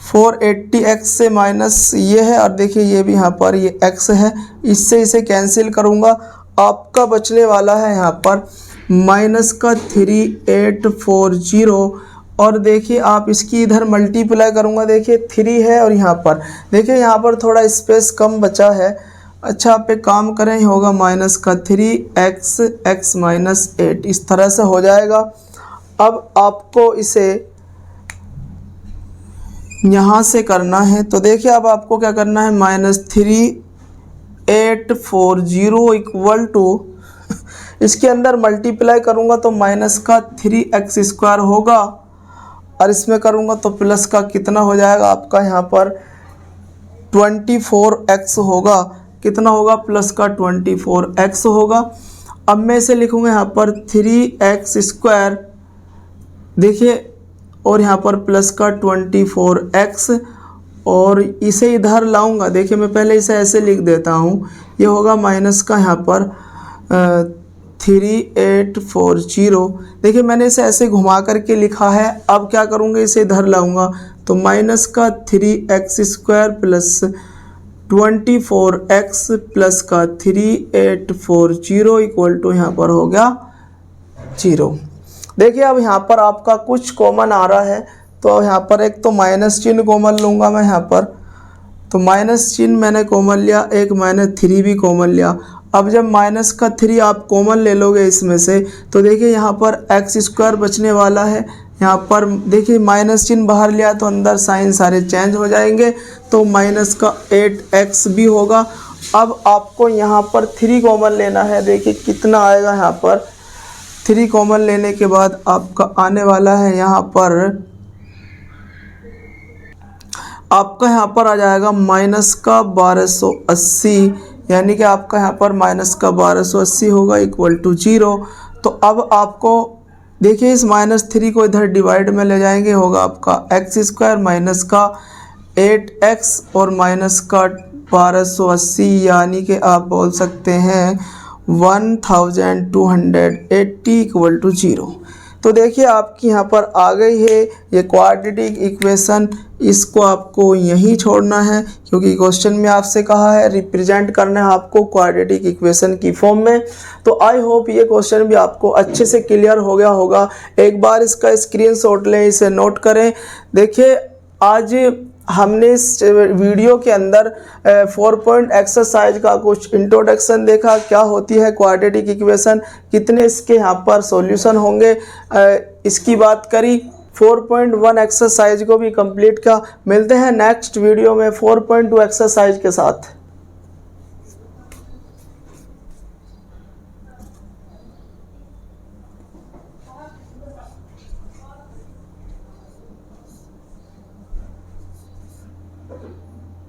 480x से माइनस ये है, और देखिए ये भी यहाँ पर ये x है, इससे इसे कैंसिल करूँगा, आपका बचने वाला है यहाँ पर माइनस का 3840। और देखिए आप इसकी इधर मल्टीप्लाई करूँगा, देखिए 3 है और यहाँ पर देखिए यहाँ पर थोड़ा स्पेस कम बचा है। अच्छा आप एक काम करें, ही होगा माइनस का 3x x माइनस 8, इस तरह से हो जाएगा। अब आपको इसे यहाँ से करना है, तो देखिए अब आपको क्या करना है, -3840 इक्वल टू इसके अंदर मल्टीप्लाई करूँगा तो माइनस का 3x² होगा, और इसमें करूँगा तो प्लस का कितना हो जाएगा आपका यहाँ पर 24x होगा। कितना होगा, प्लस का 24x होगा। अब मैं इसे लिखूँगा यहाँ पर 3x², देखिए, और यहाँ पर प्लस का 24x, और इसे इधर लाऊंगा, देखिए मैं पहले इसे ऐसे लिख देता हूँ, ये होगा माइनस का यहाँ पर 3840। देखिए मैंने इसे ऐसे घुमा करके लिखा है। अब क्या करूँगा, इसे इधर लाऊंगा तो माइनस का 3x² प्लस 24x प्लस का 3840 इक्वल टू यहाँ पर हो गया 0। देखिए अब यहाँ पर आपका कुछ कॉमन आ रहा है, तो यहाँ पर एक तो माइनस चिन्ह कॉमन लूँगा मैं यहाँ पर, तो माइनस चिन्ह मैंने कॉमन लिया, एक मैंने 3 भी कॉमन लिया। अब जब माइनस का 3 आप कॉमन ले लोगे इसमें से, तो देखिए यहाँ पर x² बचने वाला है। यहाँ पर देखिए माइनस चिन्ह बाहर लिया तो अंदर साइन सारे चेंज हो जाएंगे, तो माइनस का 8x भी होगा। अब आपको यहाँ पर 3 कॉमन लेना है, देखिए कितना आएगा, यहाँ पर 3 कॉमन लेने के बाद आपका आने वाला है यहाँ पर, आपका यहाँ पर आ जाएगा माइनस का 1280, यानी कि आपका यहाँ पर माइनस का 1280 होगा इक्वल टू 0। तो अब आपको देखिए इस -3 को इधर डिवाइड में ले जाएंगे, होगा आपका x² माइनस का 8x और माइनस का 1280, यानी कि आप बोल सकते हैं 1280 इक्वल टू 0। तो देखिए आपकी यहाँ पर आ गई है ये क्वाड्रेटिक इक्वेशन। इसको आपको यहीं छोड़ना है, क्योंकि क्वेश्चन में आपसे कहा है रिप्रेजेंट करना है आपको क्वाड्रेटिक इक्वेशन की फॉर्म में। तो आई होप ये क्वेश्चन भी आपको अच्छे से क्लियर हो गया होगा। एक बार इसका स्क्रीनशॉट लें, इसे नोट करें। देखिए आज हमने इस वीडियो के अंदर 4 पॉइंट एक्सरसाइज का कुछ इंट्रोडक्शन देखा, क्या होती है क्वाड्रेटिक इक्वेशन, कितने इसके यहाँ पर सॉल्यूशन होंगे, इसकी बात करी। 4.1 एक्सरसाइज को भी कंप्लीट का। मिलते हैं नेक्स्ट वीडियो में 4.2 एक्सरसाइज के साथ।